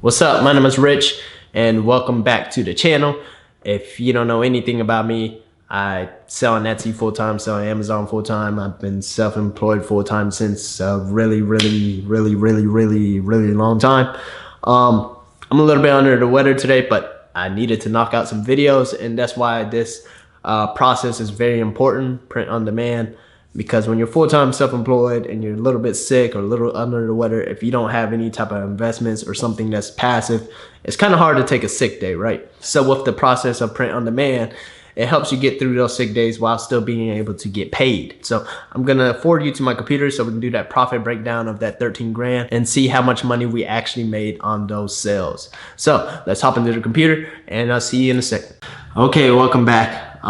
What's up? My name is Rich and welcome back to the channel. If you don't know anything about me, I sell on Etsy full-time, sell on Amazon full-time. I've been self-employed full-time since a really long time. I'm a little bit under the weather today, but I needed to knock out some videos, and that's why this process is very important, print on demand. Because when you're full-time self-employed and you're a little bit sick or a little under the weather, if you don't have any type of investments or something that's passive, it's kind of hard to take a sick day, right? So with the process of print on demand, it helps you get through those sick days while still being able to get paid. So I'm gonna forward you to my computer so we can do that profit breakdown of that 13 grand and see how much money we actually made on those sales. So let's hop into the computer and I'll see you in a second. Okay, welcome back.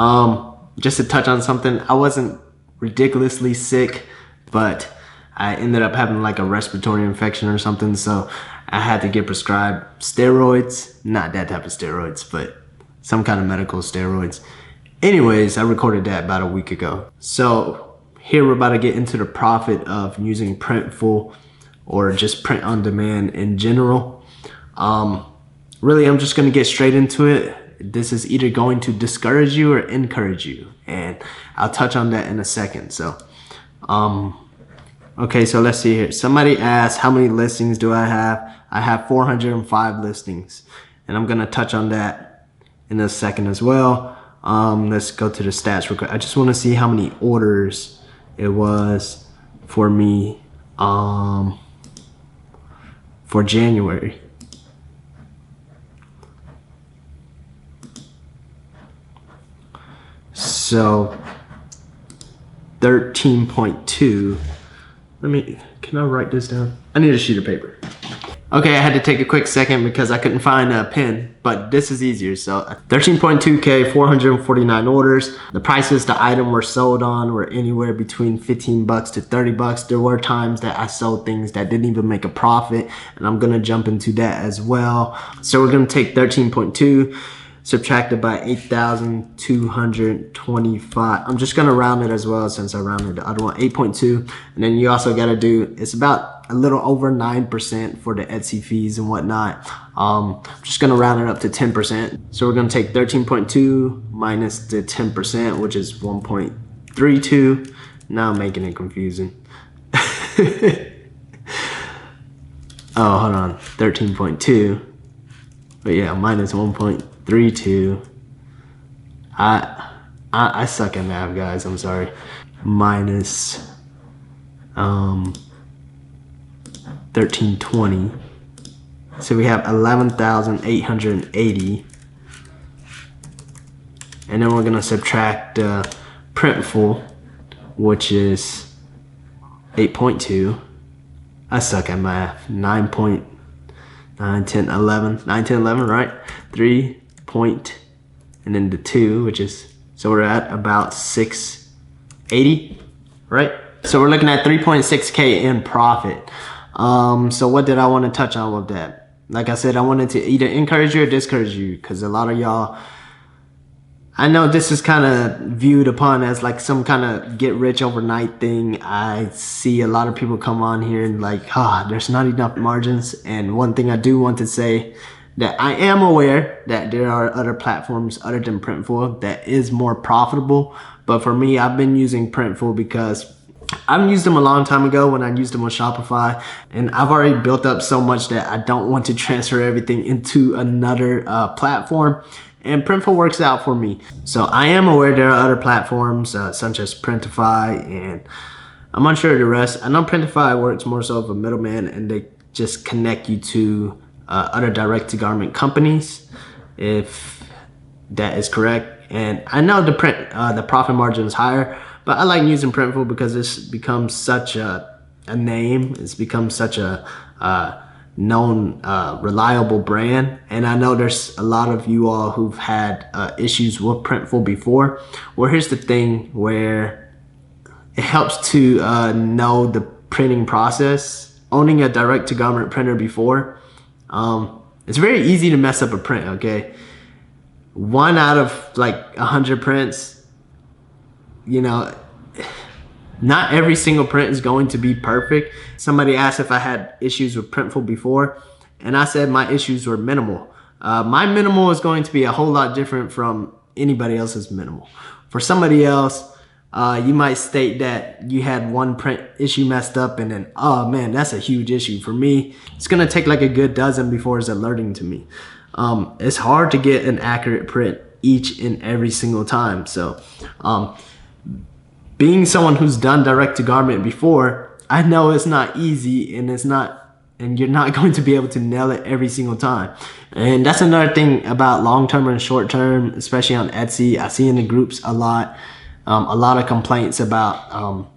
Just to touch on something, I wasn't ridiculously sick, but I ended up having like a respiratory infection or something, so I had to get prescribed steroids. Not that type of steroids, but some kind of medical steroids. Anyways, I recorded that about a week ago. So here we're about to get into the profit of using Printful or just print on demand in general. Really, I'm just gonna get straight into it. This is either going to discourage you or encourage you, and I'll touch on that in a second. So okay, so let's see here. Somebody asked, how many listings do I have? I have 405 listings, and I'm gonna touch on that in a second as well. Let's go to the stats real quick. I just want to see how many orders it was for me for January. So 13.2. Can I write this down? I need a sheet of paper. Okay, I had to take a quick second because I couldn't find a pen, but this is easier. So 13.2K, 449 orders. The prices the item were sold on were anywhere between 15 bucks to 30 bucks. There were times that I sold things that didn't even make a profit, and I'm gonna jump into that as well. So we're gonna take 13.2 subtracted by 8,225. I'm just gonna round it as well since I rounded the other one, 8.2. And then you also gotta do, it's about a little over 9% for the Etsy fees and whatnot. I'm just gonna round it up to 10%. So we're gonna take 13.2 minus the 10%, which is 1.32. Now I'm making it confusing. Oh, hold on, 13.2. But yeah, minus 1.32. I suck at math, guys, I'm sorry. Minus 1320. So we have 11,880. And then we're gonna subtract Printful, which is 8.2. I suck at math. 9, 10, 11, right? 3 point, and then the 2, which is, so we're at about 680, right? So we're looking at 3.6K in profit. So what did I want to touch on with that? Like I said, I wanted to either encourage you or discourage you, because a lot of y'all, I know this is kind of viewed upon as like some kind of get rich overnight thing. I see a lot of people come on here and like, there's not enough margins. And one thing I do want to say, that I am aware that there are other platforms other than Printful that is more profitable. But for me, I've been using Printful because I've used them a long time ago when I used them on Shopify, and I've already built up so much that I don't want to transfer everything into another platform. And Printful works out for me. So I am aware there are other platforms such as Printify, and I'm unsure of the rest. I know Printify works more so of a middleman, and they just connect you to other direct-to-garment companies, if that is correct. And I know the profit margin is higher, but I like using Printful because it's become such a name. It's become such a known, reliable brand. And I know there's a lot of you all who've had issues with Printful before. Well, here's the thing where it helps to know the printing process. Owning a direct-to-garment printer before, it's very easy to mess up a print, okay? 1 out of like 100 prints, you know, not every single print is going to be perfect. Somebody asked if I had issues with Printful before. and I said my issues were minimal. My minimal is going to be a whole lot different from anybody else's minimal. For somebody else, you might state that you had one print issue messed up and then, oh man, that's a huge issue. For me, it's gonna take like a good dozen before it's alerting to me. It's hard to get an accurate print each and every single time. So being someone who's done direct to garment before, I know it's not easy, and you're not going to be able to nail it every single time. And that's another thing about long-term and short-term, especially on Etsy. I see in the groups a lot of complaints about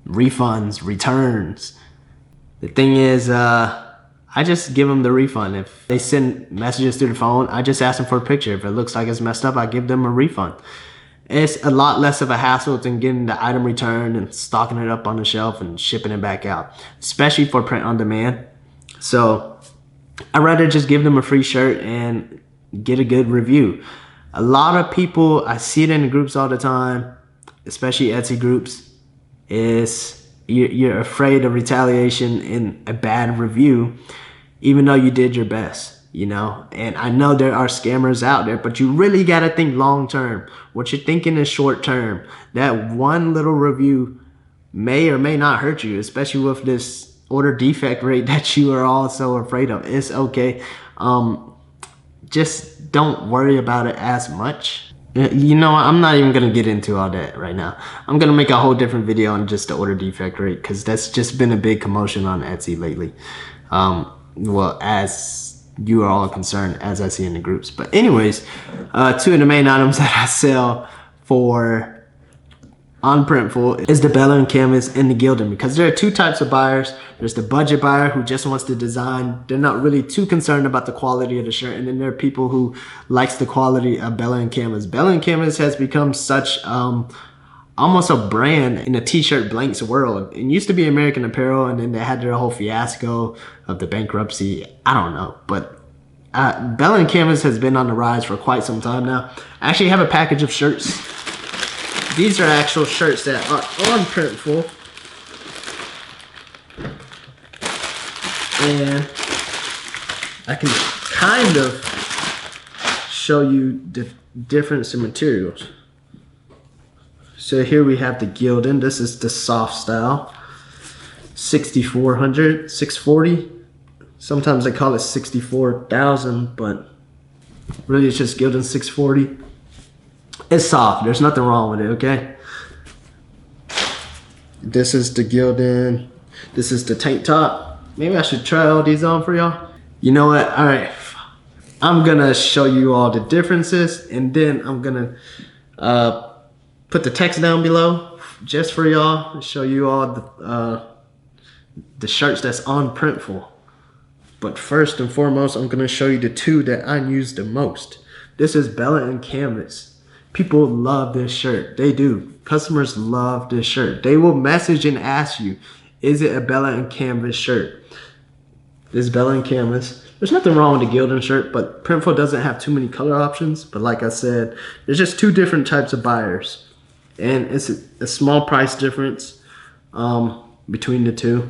refunds, returns. The thing is, I just give them the refund. If they send messages through the phone, I just ask them for a picture. If it looks like it's messed up, I give them a refund. It's a lot less of a hassle than getting the item returned and stocking it up on the shelf and shipping it back out, especially for print on demand. So I'd rather just give them a free shirt and get a good review. A lot of people, I see it in the groups all the time, especially Etsy groups, is you're afraid of retaliation in a bad review, even though you did your best, you know? And I know there are scammers out there, but you really gotta think long term. What you're thinking is short term. That one little review may or may not hurt you, especially with this order defect rate that you are all so afraid of. It's okay. Just don't worry about it as much. You know, I'm not even gonna get into all that right now. I'm gonna make a whole different video on just the order defect rate, because that's just been a big commotion on Etsy lately. Well, as you are all concerned, as I see in the groups. But anyways, two of the main items that I sell on Printful is the Bella Canvas and the Gildan, because there are two types of buyers. There's the budget buyer who just wants the design. They're not really too concerned about the quality of the shirt. And then there are people who likes the quality of Bella Canvas. Bella Canvas has become such almost a brand in the t-shirt blanks world. It used to be American Apparel, and then they had their whole fiasco of the bankruptcy. I don't know, but Bella Canvas has been on the rise for quite some time now. I actually have a package of shirts. These are actual shirts that are on Printful. And I can kind of show you the difference in materials. So here we have the Gildan. This is the soft style. 6,400, 640. Sometimes they call it 64,000, but really it's just Gildan 640. It's soft. There's nothing wrong with it, okay? This is the Gildan. This is the tank top. Maybe I should try all these on for y'all. You know what? All right. I'm gonna show you all the differences, and then I'm gonna put the text down below just for y'all, show you all the shirts that's on Printful. But first and foremost, I'm gonna show you the two that I use the most. This is Bella and Canvas. People love this shirt. They do. Customers love this shirt. They will message and ask you, is it a Bella and Canvas shirt? This is Bella and Canvas. There's nothing wrong with the Gildan shirt, but Printful doesn't have too many color options. But like I said, there's just two different types of buyers. And it's a small price difference between the two.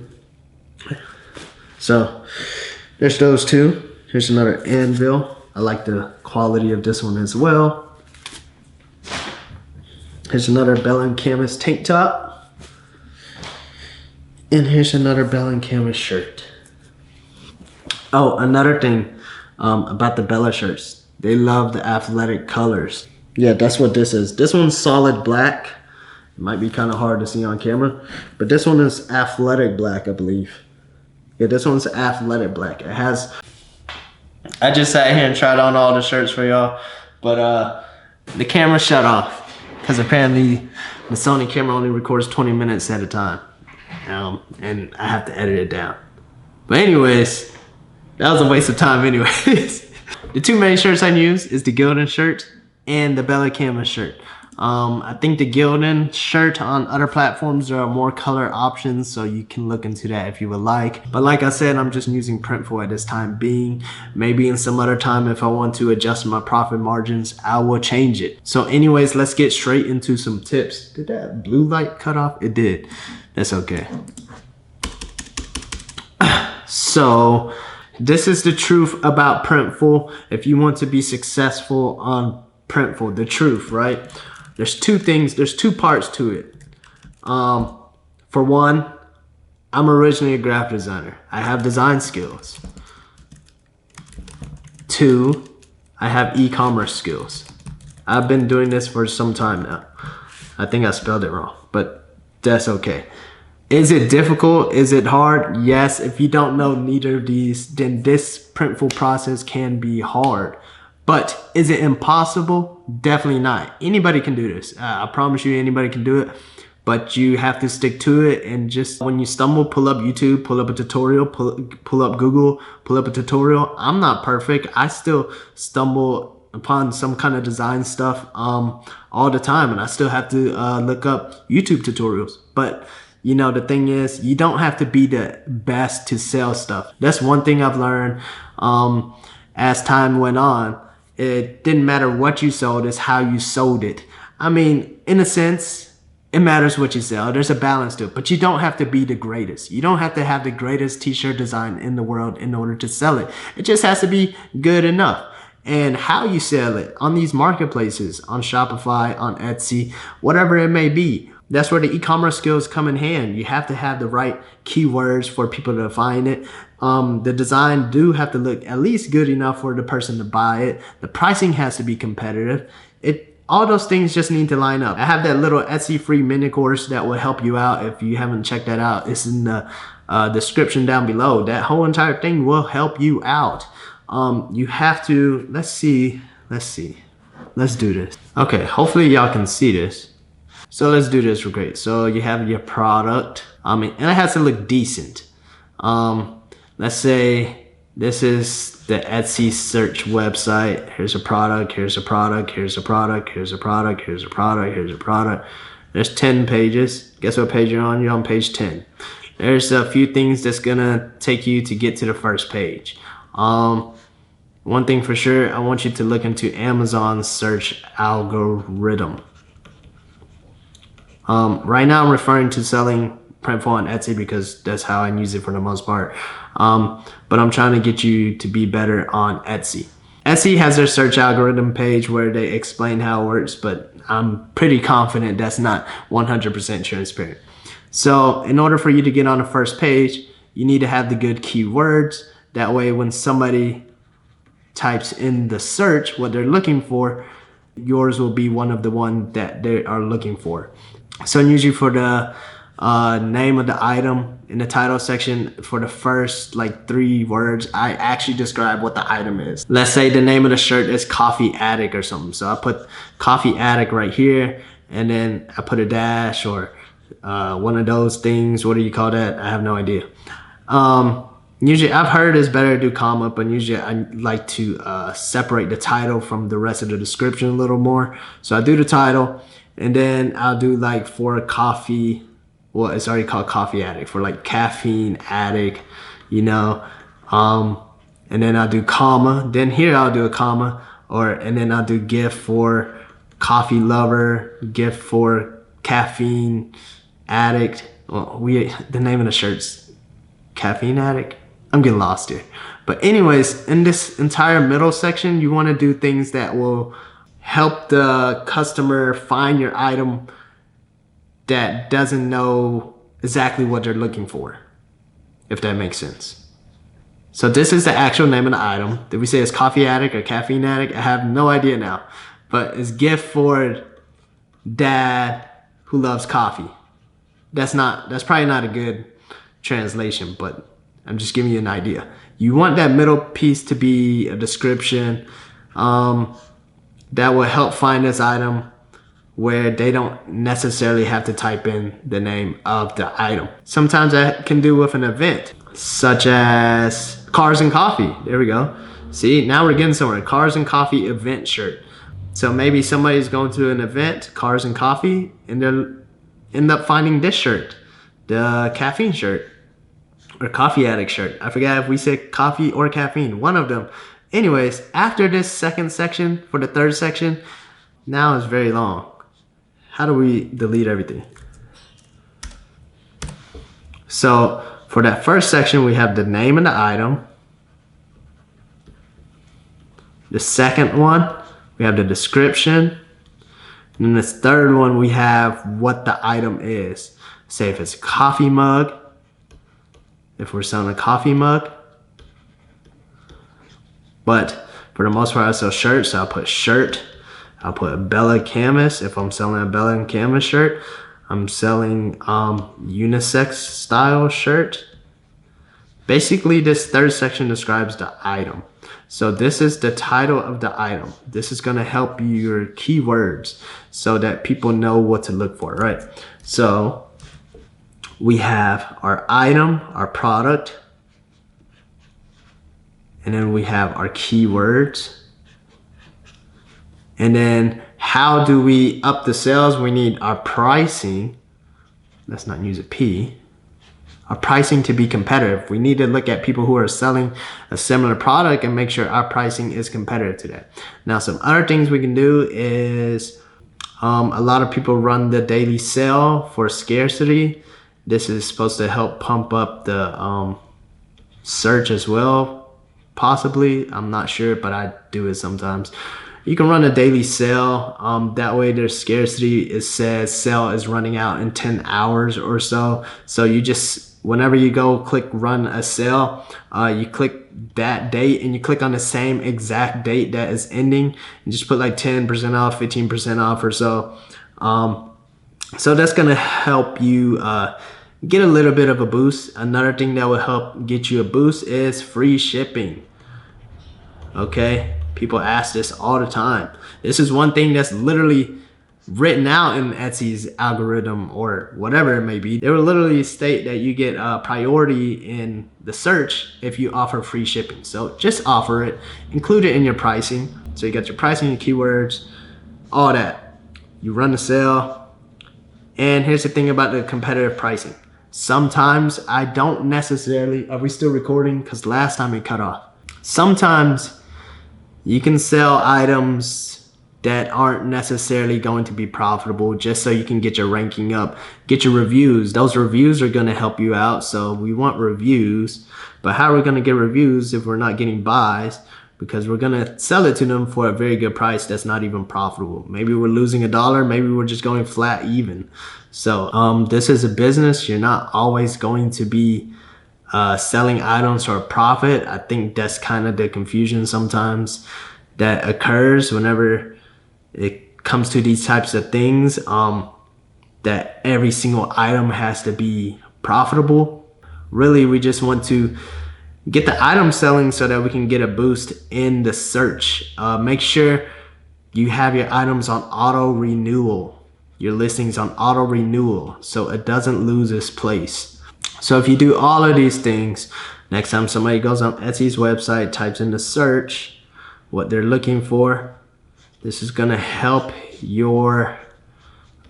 So there's those two. Here's another anvil. I like the quality of this one as well. Here's another Bella and Canvas tank top. And here's another Bella and Canvas shirt. Oh, another thing about the Bella shirts. They love the athletic colors. Yeah, that's what this is. This one's solid black. It might be kind of hard to see on camera, but this one is athletic black, I believe. Yeah, this one's athletic black. It has... I just sat here and tried on all the shirts for y'all, but the camera shut off. Because apparently the Sony camera only records 20 minutes at a time. And I have to edit it down. But anyways, that was a waste of time anyways. The two main shirts I use is the Gildan shirt and the Bella Canvas shirt. I think the Gildan shirt on other platforms, there are more color options, so you can look into that if you would like. But like I said, I'm just using Printful at this time being. Maybe in some other time, if I want to adjust my profit margins, I will change it. So anyways, let's get straight into some tips. Did that blue light cut off? It did. That's okay. So This is the truth about Printful. If you want to be successful on Printful, the truth, right? There's two parts to it. For one, I'm originally a graphic designer. I have design skills. Two, I have e-commerce skills. I've been doing this for some time now. I think I spelled it wrong, but that's okay. Is it difficult? Is it hard? Yes. If you don't know neither of these, then this Printful process can be hard. But is it impossible? Definitely not. Anybody can do this. I promise you, anybody can do it. But you have to stick to it, and just when you stumble, pull up YouTube, pull up a tutorial, pull up Google, pull up a tutorial. I'm not perfect. I still stumble upon some kind of design stuff all the time, and I still have to look up YouTube tutorials. But you know, the thing is, you don't have to be the best to sell stuff. That's one thing I've learned as time went on. It didn't matter what you sold, it's how you sold it. I mean, in a sense, it matters what you sell. There's a balance to it, but you don't have to be the greatest. You don't have to have the greatest t-shirt design in the world in order to sell it. It just has to be good enough. And how you sell it on these marketplaces, on Shopify, on Etsy, whatever it may be. That's where the e-commerce skills come in hand. You have to have the right keywords for people to find it. The design do have to look at least good enough for the person to buy it. The pricing has to be competitive. All those things just need to line up. I have that little Etsy free mini course that will help you out. If you haven't checked that out, it's in the description down below. That whole entire thing will help you out. You have to, let's do this. Okay, hopefully y'all can see this. So let's do this real quick. So you have your product, and it has to look decent. Let's say this is the Etsy search website. Here's a product, here's a product, here's a product, here's a product, here's a product, here's a product. There's 10 pages. Guess what page you're on? You're on page 10. There's a few things that's gonna take you to get to the first page. One thing for sure, I want you to look into Amazon's search algorithm. Right now I'm referring to selling Printful on Etsy because that's how I use it for the most part. But I'm trying to get you to be better on Etsy. Etsy has their search algorithm page where they explain how it works, but I'm pretty confident that's not 100% transparent. So in order for you to get on the first page, you need to have the good keywords. That way when somebody types in the search what they're looking for, yours will be one of the ones that they are looking for. So usually for the name of the item in the title section, for the first like 3 words, I actually describe what the item is. Let's say the name of the shirt is Coffee Addict or something. So I put Coffee Addict right here, and then I put a dash or one of those things. What do you call that? I have no idea. Usually I've heard it's better to do comma, but usually I like to separate the title from the rest of the description a little more. So I do the title, and then I'll do like for coffee, well, it's already called Coffee Addict, for like caffeine addict, you know. And then I'll do comma, then here I'll do a comma, and then I'll do gift for coffee lover, gift for caffeine addict. Well, the name of the shirt's Caffeine Addict. I'm getting lost here. But anyways, in this entire middle section, you want to do things that will help the customer find your item that doesn't know exactly what they're looking for, if that makes sense. So this is the actual name of the item. Did we say it's Coffee Addict or Caffeine Addict? I have no idea now, but it's gift for dad who loves coffee. That's probably not a good translation, but I'm just giving you an idea. You want that middle piece to be a description that will help find this item where they don't necessarily have to type in the name of the item. Sometimes that can do with an event, such as Cars and Coffee. There we go. See, now we're getting somewhere. Cars and Coffee event shirt. So maybe somebody's going to an event, Cars and Coffee, and they'll end up finding this shirt, the caffeine shirt, or Coffee Addict shirt. I forgot if we said coffee or caffeine, one of them. Anyways, after this second section, for the third section, now it's very long. How do we delete everything? So for that first section, we have the name of the item. The second one, we have the description. And then this third one, we have what the item is. Say if it's a coffee mug, if we're selling a coffee mug. But for the most part, I sell shirts, so I'll put shirt. I'll put a Bella canvas. If I'm selling a Bella canvas shirt, I'm selling unisex style shirt. Basically, this third section describes the item. So this is the title of the item. This is gonna help your keywords so that people know what to look for, right? So we have our item, our product, and then we have our keywords. And then how do we up the sales? We need our pricing. Let's not use a P. Our pricing to be competitive. We need to look at people who are selling a similar product and make sure our pricing is competitive to that. Now, some other things we can do is a lot of people run the daily sale for scarcity. This is supposed to help pump up the search as well, possibly. I'm not sure, but I do it sometimes. You can run a daily sale. That way there's scarcity. It says sale is running out in 10 hours or so. So you just, whenever you go click run a sale, you click that date and you click on the same exact date that is ending and just put like 10% off, 15% off or so. So that's gonna help you get a little bit of a boost. Another thing that will help get you a boost is free shipping. Okay, people ask this all the time. This is one thing that's literally written out in Etsy's algorithm or whatever it may be. They will literally state that you get priority in the search if you offer free shipping. So just offer it, include it in your pricing. So you got your pricing, your keywords, all that. You run the sale. And here's the thing about the competitive pricing. Sometimes I don't necessarily, are we still recording? Because last time it cut off. Sometimes you can sell items that aren't necessarily going to be profitable just so you can get your ranking up, get your reviews. Those reviews are gonna help you out. So we want reviews, but how are we gonna get reviews if we're not getting buys? Because we're gonna sell it to them for a very good price that's not even profitable. Maybe we're losing $1, maybe we're just going flat even. So this is a business. You're not always going to be selling items for a profit. I think that's kind of the confusion sometimes that occurs whenever it comes to these types of things, that every single item has to be profitable. Really, we just want to get the item selling so that we can get a boost in the search. Make sure you have your items on auto renewal, your listings on auto renewal, so it doesn't lose its place. So if you do all of these things, next time somebody goes on Etsy's website, types in the search what they're looking for, this is gonna help your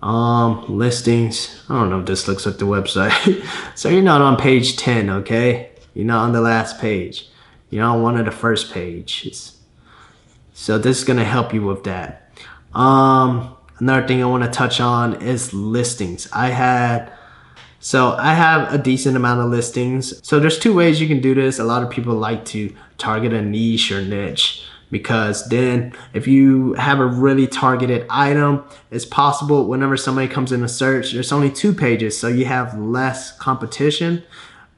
listings. I don't know if this looks like the website. So you're not on page 10, okay? You're not on the last page. You're on one of the first pages. So this is gonna help you with that. Another thing I wanna touch on is listings. I have a decent amount of listings. So there's two ways you can do this. A lot of people like to target a niche or niche, because then if you have a really targeted item, it's possible whenever somebody comes in a search, there's only 2 pages, so you have less competition.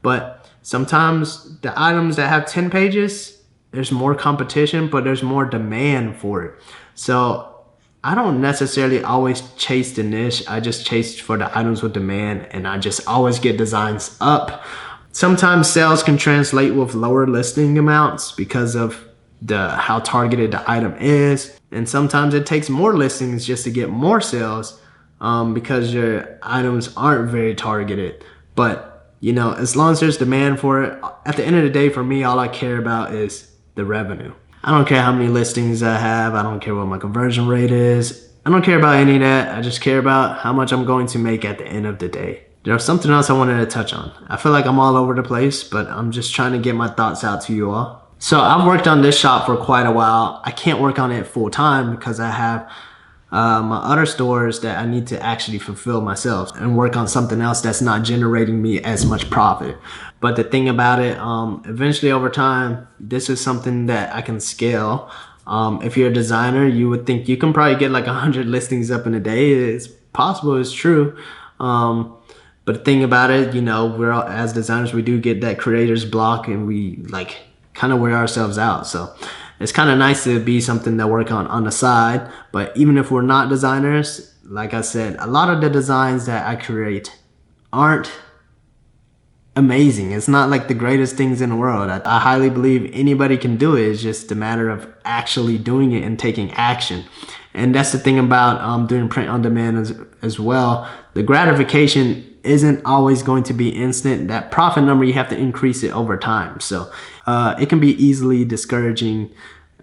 But sometimes the items that have 10 pages, there's more competition, but there's more demand for it. So I don't necessarily always chase the niche. I just chase for the items with demand, and I just always get designs up. Sometimes sales can translate with lower listing amounts because of how targeted the item is, and sometimes it takes more listings just to get more sales because your items aren't very targeted. But you know, as long as there's demand for it, at the end of the day, for me, all I care about is the revenue. I don't care how many listings I have. I don't care what my conversion rate is. I don't care about any of that. I just care about how much I'm going to make at the end of the day. There's something else I wanted to touch on. I feel like I'm all over the place, but I'm just trying to get my thoughts out to you all. So I've worked on this shop for quite a while. I can't work on it full time because I have my other stores that I need to actually fulfill myself and work on something else that's not generating me as much profit. But the thing about it, eventually over time, this is something that I can scale. If you're a designer, you would think you can probably get like 100 listings up in a day. It's possible, it's true. But the thing about it, you know, as designers, we do get that creator's block, and we like kind of wear ourselves out. So it's kind of nice to be something that work on the side. But even if we're not designers, like I said, a lot of the designs that I create aren't amazing. It's not like the greatest things in the world. I highly believe anybody can do it. It's just a matter of actually doing it and taking action. And that's the thing about doing print on demand as well. The gratification isn't always going to be instant. That profit number, you have to increase it over time. So it can be easily discouraging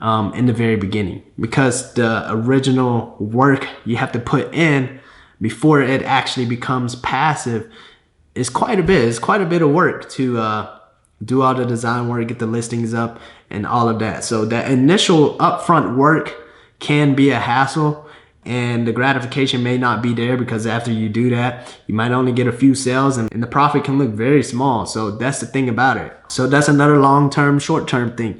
in the very beginning, because the original work you have to put in before it actually becomes passive is quite a bit. It's quite a bit of work to do all the design work, get the listings up and all of that. So that initial upfront work can be a hassle, and the gratification may not be there, because after you do that, you might only get a few sales, and the profit can look very small. So that's the thing about it. So that's another long-term, short-term thing.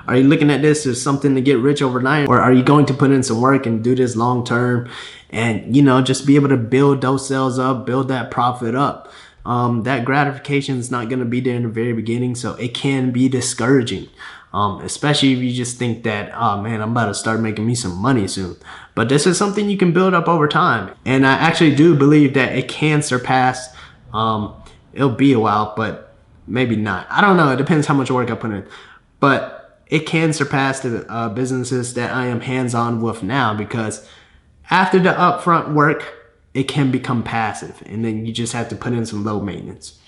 Are you looking at this as something to get rich overnight, or are you going to put in some work and do this long-term and, you know, just be able to build those sales up, build that profit up? That gratification is not going to be there in the very beginning, so it can be discouraging. Especially if you just think that, oh man, I'm about to start making me some money soon. But this is something you can build up over time. And I actually do believe that it can surpass, it'll be a while, but maybe not. I don't know. It depends how much work I put in. But it can surpass the businesses that I am hands-on with now, because after the upfront work, it can become passive. And then you just have to put in some low maintenance.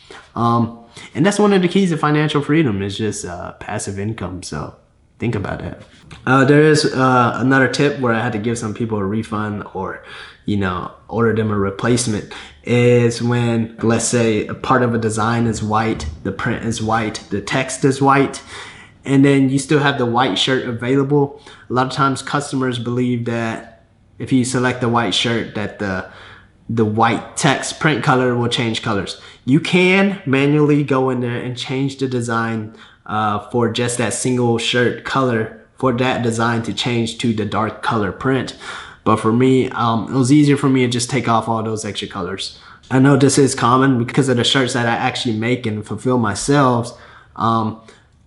And that's one of the keys to financial freedom, is just passive income. So think about that. There is another tip where I had to give some people a refund, or, you know, order them a replacement, is when, let's say, a part of a design is white, the print is white, the text is white, and then you still have the white shirt available. A lot of times customers believe that if you select the white shirt, that the white text print color will change colors. You can manually go in there and change the design for just that single shirt color, for that design to change to the dark color print. But for me, it was easier for me to just take off all those extra colors. I know this is common because of the shirts that I actually make and fulfill myself.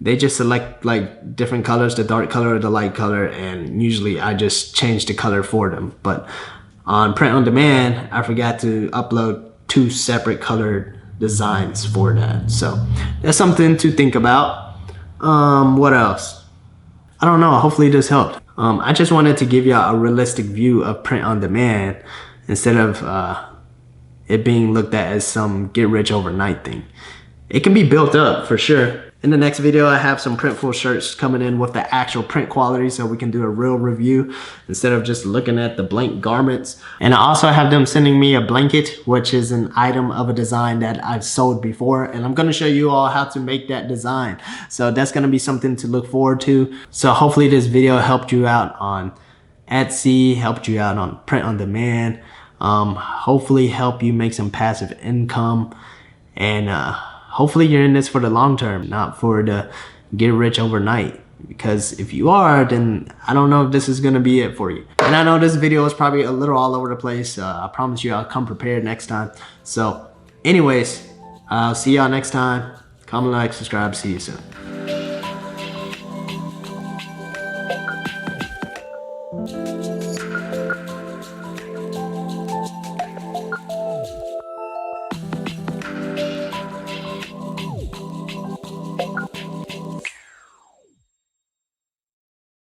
They just select like different colors, the dark color or the light color, and usually I just change the color for them. But on print on demand, I forgot to upload 2 separate colored designs for that. So that's something to think about. What else? I don't know. Hopefully this helped. I just wanted to give y'all a realistic view of print on demand, instead of it being looked at as some get rich overnight thing. It can be built up for sure. In the next video, I have some Printful shirts coming in with the actual print quality, so we can do a real review instead of just looking at the blank garments. And I also have them sending me a blanket, which is an item of a design that I've sold before. And I'm gonna show you all how to make that design. So that's gonna be something to look forward to. So hopefully this video helped you out on Etsy, helped you out on print on demand. Hopefully help you make some passive income. And hopefully you're in this for the long term, not for the get rich overnight. Because if you are, then I don't know if this is gonna be it for you. And I know this video is probably a little all over the place. I promise you I'll come prepared next time. So anyways, I'll see y'all next time. Comment, like, subscribe, see you soon.